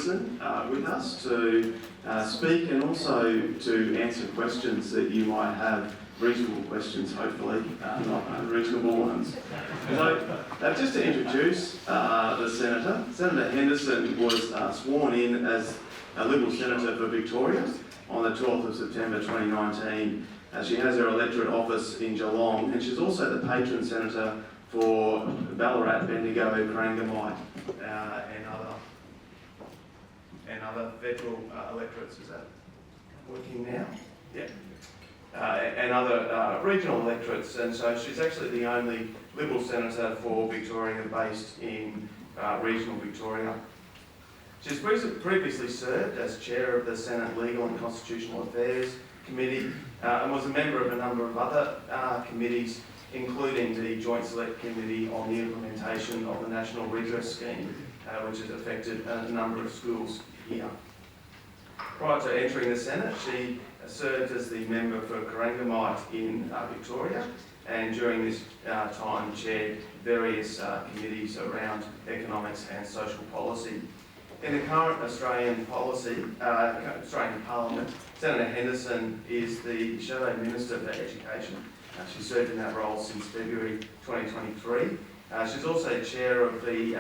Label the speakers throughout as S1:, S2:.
S1: Henderson with us to speak and also to answer questions that you might have, reasonable questions hopefully, not unreasonable ones. So just to introduce the Senator, Senator Henderson was sworn in as a Liberal Senator for Victoria on the 12th of September 2019. She has her electorate office in Geelong, and she's also the patron senator for Ballarat, Bendigo, Corangamite, and other federal electorates. Is that working now? Yeah. And other regional electorates, and so she's actually the only Liberal senator for Victoria based in regional Victoria. She's previously served as chair of the Senate Legal and Constitutional Affairs Committee and was a member of a number of other committees, including the Joint Select Committee on the implementation of the National Redress Scheme, which has affected a number of schools here. Prior to entering the Senate, she served as the member for Corangamite in Victoria, and during this time chaired various committees around economics and social policy. In the current Australian Parliament, Senator Henderson is the Shadow Minister for Education. She's served in that role since February 2023. She's also chair of the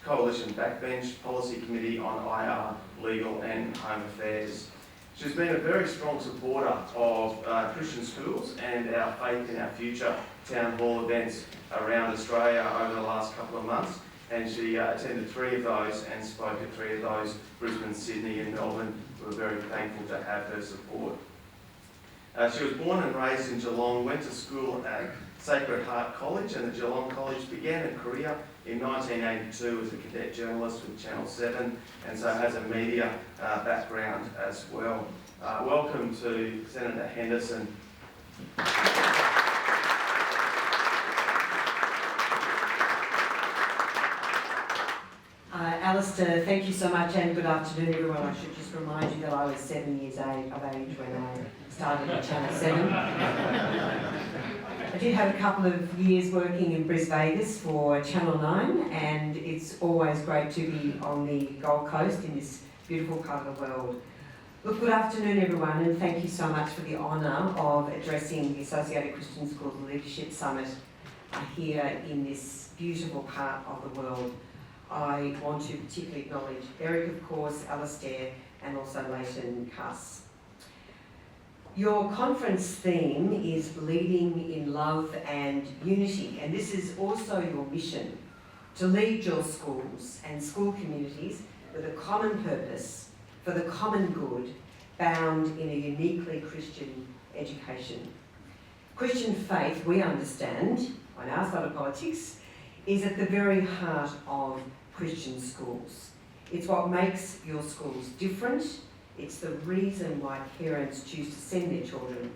S1: Coalition Backbench Policy Committee on IR, Legal and Home Affairs. She's been a very strong supporter of Christian schools and our Faith in Our Future town hall events around Australia over the last couple of months, and she attended 3 of those and spoke at 3 of those, Brisbane, Sydney and Melbourne. We're very thankful to have her support. She was born and raised in Geelong, went to school at Sacred Heart College, and the Geelong College began a career in 1982 as a cadet journalist with Channel 7, and so has a media background as well. Welcome to Senator Henderson.
S2: Alistair, thank you so much, and good afternoon everyone. I should just remind you that I was 7 years of age when I started at Channel 7. I did have a couple of years working in Vegas for Channel 9, and it's always great to be on the Gold Coast in this beautiful part of the world. Look, good afternoon everyone, and thank you so much for the honour of addressing the Associated Christian Schools Leadership Summit here in this beautiful part of the world. I want to particularly acknowledge Eric, of course, Alistair, and also Leighton Cuss. Your conference theme is Leading in Love and Unity, and this is also your mission, to lead your schools and school communities with a common purpose for the common good, bound in a uniquely Christian education. Christian faith, we understand, on our side of politics, is at the very heart of Christian schools. It's what makes your schools different. It's the reason why parents choose to send their children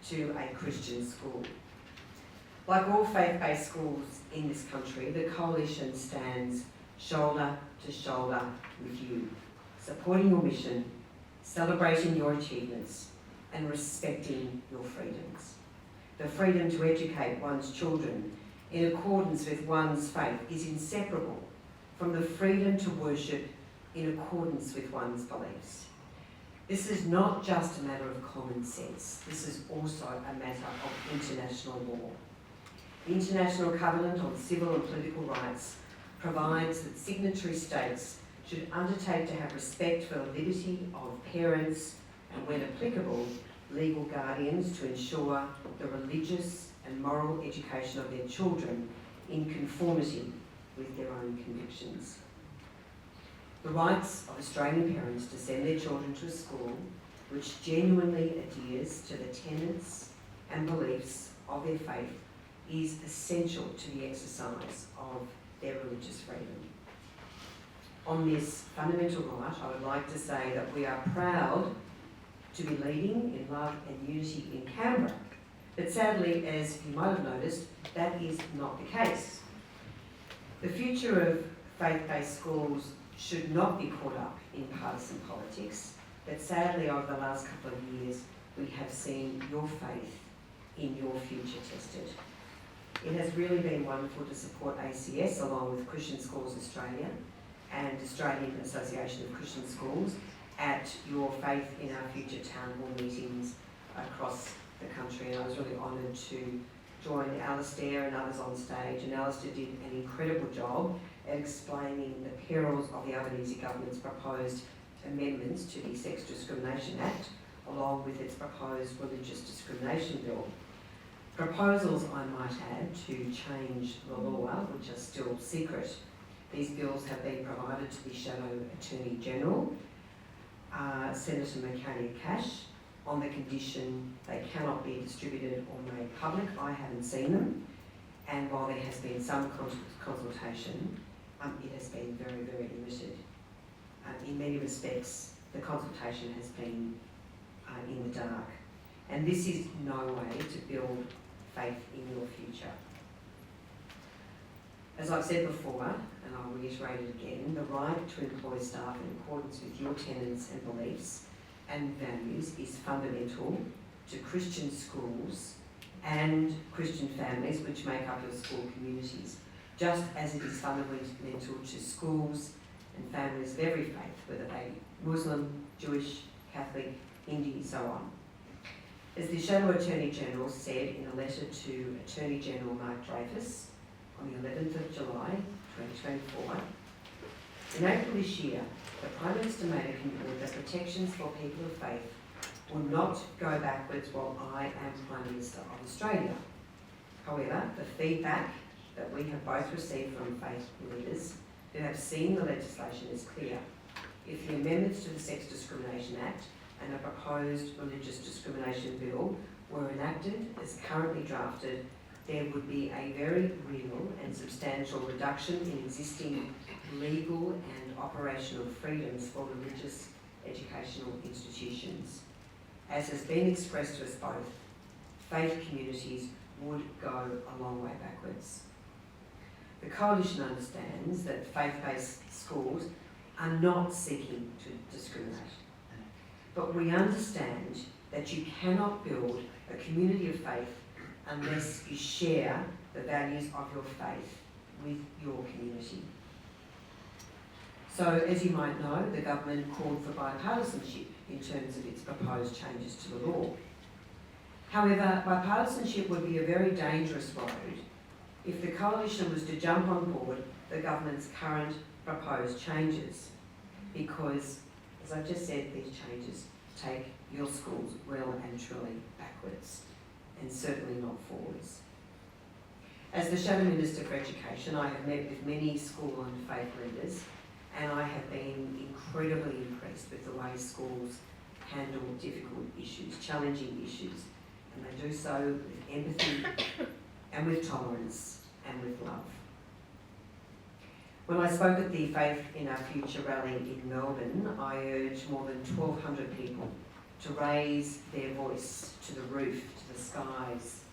S2: to a Christian school. Like all faith-based schools in this country, the Coalition stands shoulder to shoulder with you, supporting your mission, celebrating your achievements, and respecting your freedoms. The freedom to educate one's children in accordance with one's faith is inseparable from the freedom to worship in accordance with one's beliefs. This is not just a matter of common sense. This is also a matter of international law. The International Covenant on Civil and Political Rights provides that signatory states should undertake to have respect for the liberty of parents and, when applicable, legal guardians to ensure the religious and moral education of their children in conformity with their own convictions. The rights of Australian parents to send their children to a school which genuinely adheres to the tenets and beliefs of their faith is essential to the exercise of their religious freedom. On this fundamental right, I would like to say that we are proud to be leading in love and unity in Canberra, but sadly, as you might have noticed, that is not the case. The future of faith-based schools should not be caught up in partisan politics, but sadly over the last couple of years we have seen your faith in your future tested. It has really been wonderful to support ACS along with Christian Schools Australia and Australian Association of Christian Schools at your Faith in Our Future town hall meetings across the country, and I was really honoured to join Alistair and others on stage, and Alistair did an incredible job at explaining the perils of the Albanese government's proposed amendments to the Sex Discrimination Act, along with its proposed religious discrimination bill. Proposals, I might add, to change the law, which are still secret. These bills have been provided to the Shadow Attorney General, Senator Cash, on the condition they cannot be distributed or made public. I haven't seen them, and while there has been some consultation, it has been very, very limited. In many respects, the consultation has been in the dark, and this is no way to build faith in your future. As I've said before, and I'll reiterate it again, the right to employ staff in accordance with your tenets and beliefs and values is fundamental to Christian schools and Christian families which make up your school communities, just as it is fundamental to schools and families of every faith, whether they be Muslim, Jewish, Catholic, Hindu, so on. As the Shadow Attorney General said in a letter to Attorney General Mark Dreyfus on the 11th of July 2024, in April this year, the Prime Minister made a commitment that protections for people of faith will not go backwards while I am Prime Minister of Australia. However, the feedback that we have both received from faith leaders who have seen the legislation is clear. If the amendments to the Sex Discrimination Act and a proposed religious discrimination bill were enacted as currently drafted, there would be a very real and substantial reduction in existing legal and operational freedoms for religious educational institutions. As has been expressed to us both, faith communities would go a long way backwards. The Coalition understands that faith-based schools are not seeking to discriminate, but we understand that you cannot build a community of faith unless you share the values of your faith with your community. So, as you might know, the government called for bipartisanship in terms of its proposed changes to the law. However, bipartisanship would be a very dangerous road if the Coalition was to jump on board the government's current proposed changes, because, as I've just said, these changes take your schools well and truly backwards, and certainly not forwards. As the Shadow Minister for Education, I have met with many school and faith leaders, and I have been incredibly impressed with the way schools handle difficult issues, challenging issues, and they do so with empathy and with tolerance and with love. When I spoke at the Faith in Our Future rally in Melbourne, I urged more than 1,200 people to raise their voice to the roof, to the skies,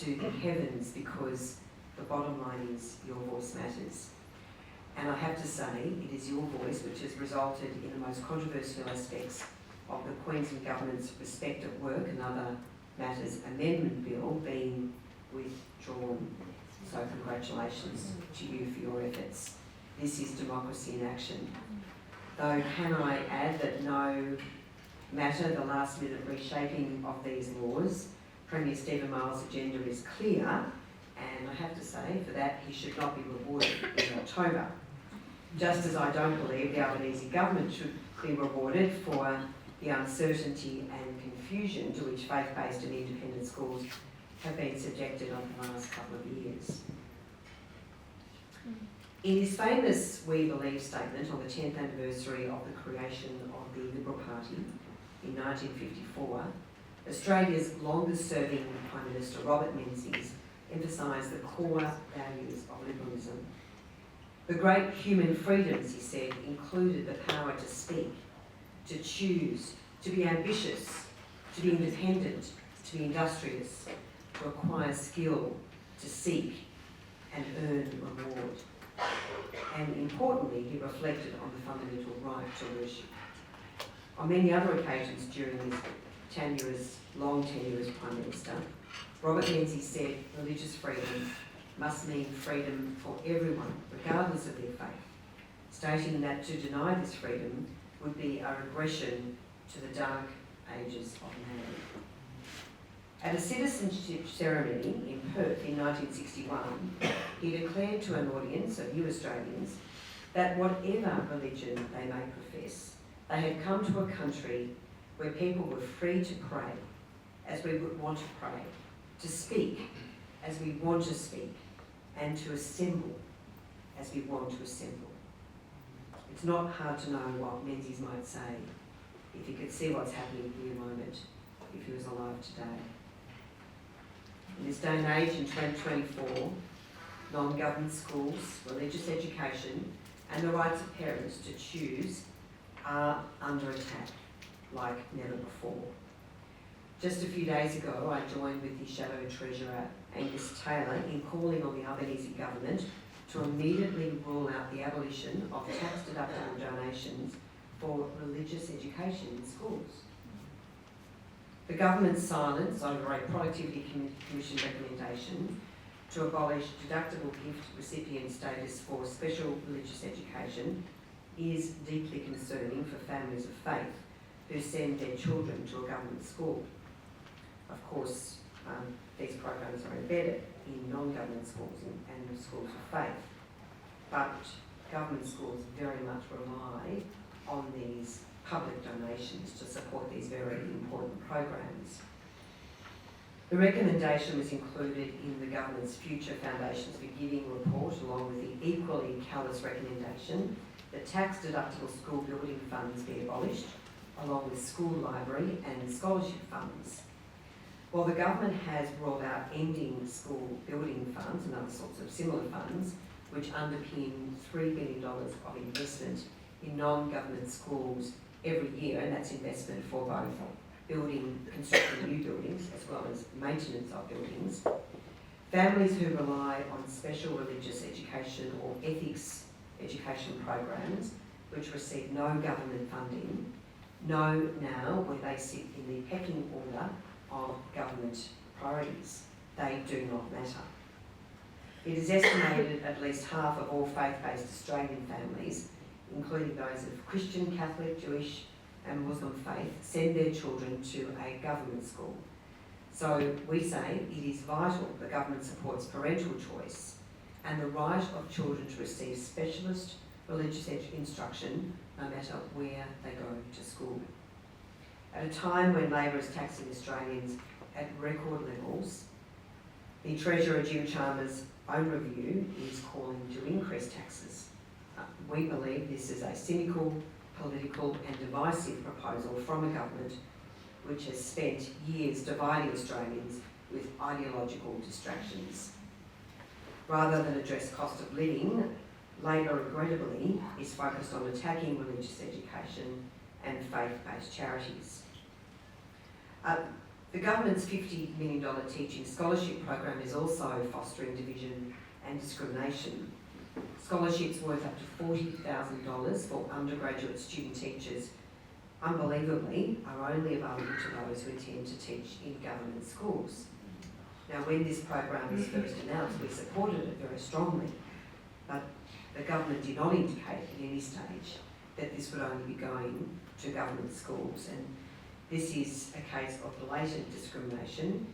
S2: to the heavens, because the bottom line is your voice matters. And I have to say, it is your voice which has resulted in the most controversial aspects of the Queensland Government's Respect at Work and Other Matters Amendment Bill being withdrawn. So congratulations to you for your efforts. This is democracy in action. Though can I add that no matter the last minute reshaping of these laws, Premier Stephen Miles' agenda is clear, and I have to say for that he should not be rewarded in October. Just as I don't believe the Albanese government should be rewarded for the uncertainty and confusion to which faith-based and independent schools have been subjected over the last couple of years. In his famous We Believe statement on the 10th anniversary of the creation of the Liberal Party in 1954, Australia's longest-serving Prime Minister, Robert Menzies, emphasised the core values of liberalism. The great human freedoms, he said, included the power to speak, to choose, to be ambitious, to be independent, to be industrious, to acquire skill, to seek and earn reward. And importantly, he reflected on the fundamental right to worship. On many other occasions during his long tenure as Prime Minister, Robert Menzies said religious freedom must mean freedom for everyone, regardless of their faith. stating that to deny this freedom would be a regression to the dark ages of man. At a citizenship ceremony in Perth in 1961, he declared to an audience of new Australians that whatever religion they may profess, they had come to a country where people were free to pray as we would want to pray, to speak as we want to speak, and to assemble as we want to assemble. It's not hard to know what Menzies might say if he could see what's happening in a moment, if he was alive today. In this day and age, in 2024, non-government schools, religious education, and the rights of parents to choose are under attack like never before. Just a few days ago, I joined with the Shadow Treasurer Angus Taylor in calling on the Albanese government to immediately rule out the abolition of tax-deductible donations for religious education in schools. The government's silence over a Productivity Commission recommendation to abolish deductible gift recipient status for special religious education is deeply concerning for families of faith who send their children to a government school. Of course, these programs are embedded in non-government schools and schools of faith, but government schools very much rely on these public donations to support these very important programs. The recommendation was included in the government's Future Foundations for Giving report, along with the equally callous recommendation that tax-deductible school building funds be abolished, along with school library and scholarship funds. While the government has rolled out ending school building funds and other sorts of similar funds, which underpin $3 billion of investment in non-government schools every year, and that's investment for both constructing new buildings as well as maintenance of buildings, families who rely on special religious education or ethics education programs, which receive no government funding, know now where they sit in the pecking order of government priorities. They do not matter. It is estimated at least half of all faith-based Australian families, including those of Christian, Catholic, Jewish and Muslim faith, send their children to a government school. So we say it is vital the government supports parental choice and the right of children to receive specialist religious instruction no matter where they go to school. At a time when Labor is taxing Australians at record levels, the Treasurer Jim Chalmers' own review is calling to increase taxes. We believe this is a cynical, political and divisive proposal from a government which has spent years dividing Australians with ideological distractions. Rather than address cost of living, Labor regrettably is focused on attacking religious education and faith-based charities. The government's $50 million teaching scholarship program is also fostering division and discrimination. Scholarships worth up to $40,000 for undergraduate student teachers, unbelievably, are only available to those who intend to teach in government schools. Now, when this program was first announced, we supported it very strongly, but the government did not indicate at any stage that this would only be going to government schools, and this is a case of blatant discrimination,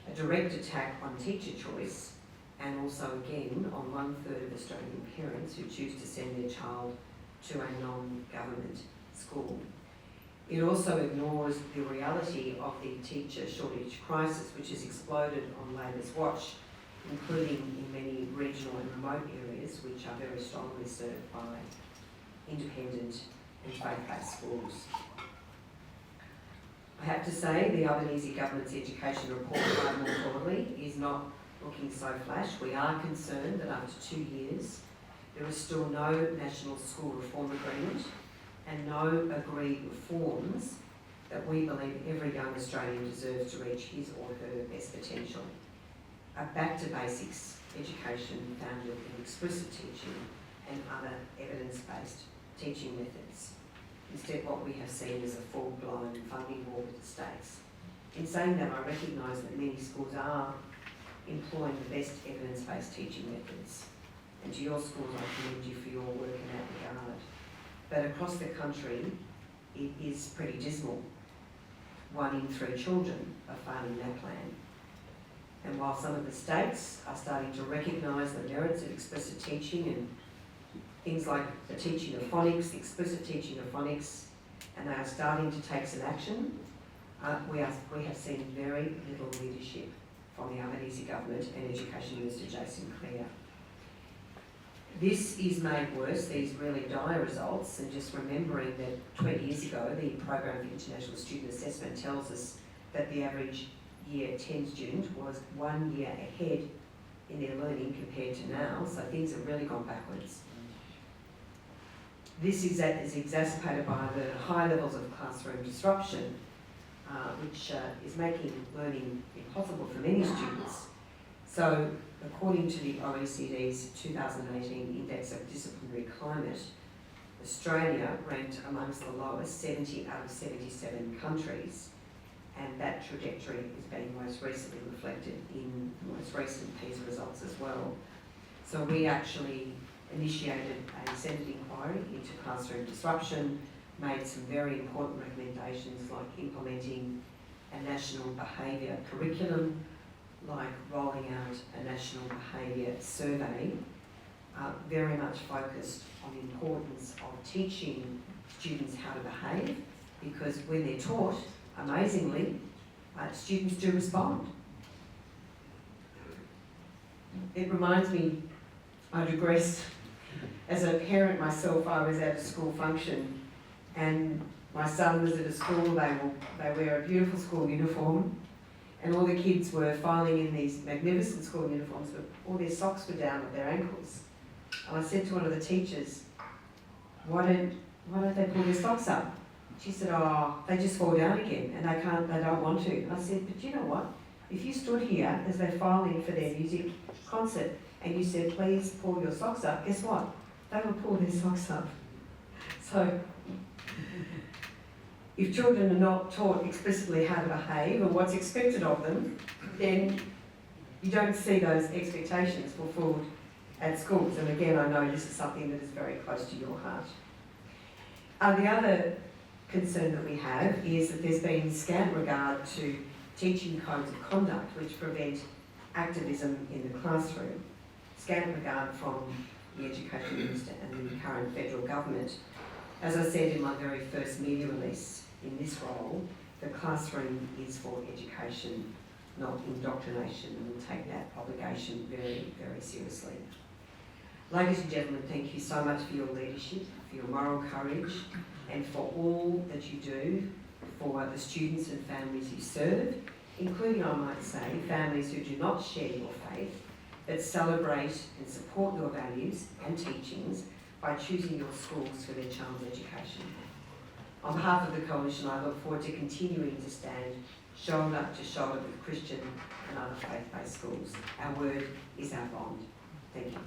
S2: a direct attack on teacher choice, and also again on 1/3 of Australian parents who choose to send their child to a non-government school. It also ignores the reality of the teacher shortage crisis, which has exploded on Labor's watch, including in many regional and remote areas which are very strongly served by independent and faith-based schools. I have to say the Albanese government's education report, more broadly, is not looking so flash. We are concerned that after 2 years, there is still no national school reform agreement and no agreed reforms that we believe every young Australian deserves to reach his or her best potential. A back to basics education founded in explicit teaching and other evidence-based teaching methods. Instead, what we have seen is a full-blown funding war with the states. In saying that, I recognise that many schools are employing the best evidence-based teaching methods, and to your schools I commend you for your work in that regard. But across the country, it is pretty dismal. 1 in 3 children are failing that plan. And while some of the states are starting to recognise the merits of explicit teaching and things like the teaching of phonics, the explicit teaching of phonics, and they are starting to take some action, we have seen very little leadership from the Albanese government and Education Minister Jason Clare. This is made worse, these really dire results, and just remembering that 20 years ago, the Program for International Student Assessment tells us that the average Year 10 student was 1 year ahead in their learning compared to now, so things have really gone backwards. This is exacerbated by the high levels of classroom disruption, which is making learning impossible for many students. So, according to the OECD's 2018 Index of Disciplinary Climate, Australia ranked amongst the lowest 70 out of 77 countries, and that trajectory is being most recently reflected in the most recent PISA results as well. So we actually initiated a Senate inquiry into classroom disruption, made some very important recommendations like implementing a national behaviour curriculum, like rolling out a national behaviour survey, very much focused on the importance of teaching students how to behave, because when they're taught, amazingly, students do respond. It reminds me, I digress, as a parent myself, I was at a school function and my son was at a school, they wear a beautiful school uniform, and all the kids were filing in these magnificent school uniforms, but all their socks were down at their ankles. And I said to one of the teachers, why don't they pull their socks up? She said, oh, they just fall down again and they don't want to. And I said, but you know what? If you stood here as they file in for their music concert and you said, please pull your socks up, guess what? They would pull their socks up. So, if children are not taught explicitly how to behave or what's expected of them, then you don't see those expectations fulfilled at schools. And again, I know this is something that is very close to your heart. The other concern that we have is that there's been scant regard to teaching codes of conduct which prevent activism in the classroom. Scant regard from the Education Minister and the current federal government. As I said in my very first media release in this role, the classroom is for education, not indoctrination, and we'll take that obligation very, very seriously. Ladies and gentlemen, thank you so much for your leadership, for your moral courage, and for all that you do for the students and families you serve, including, I might say, families who do not share your faith, but celebrate and support your values and teachings by choosing your schools for their child's education. On behalf of the Coalition, I look forward to continuing to stand shoulder to shoulder with Christian and other faith-based schools. Our word is our bond. Thank you.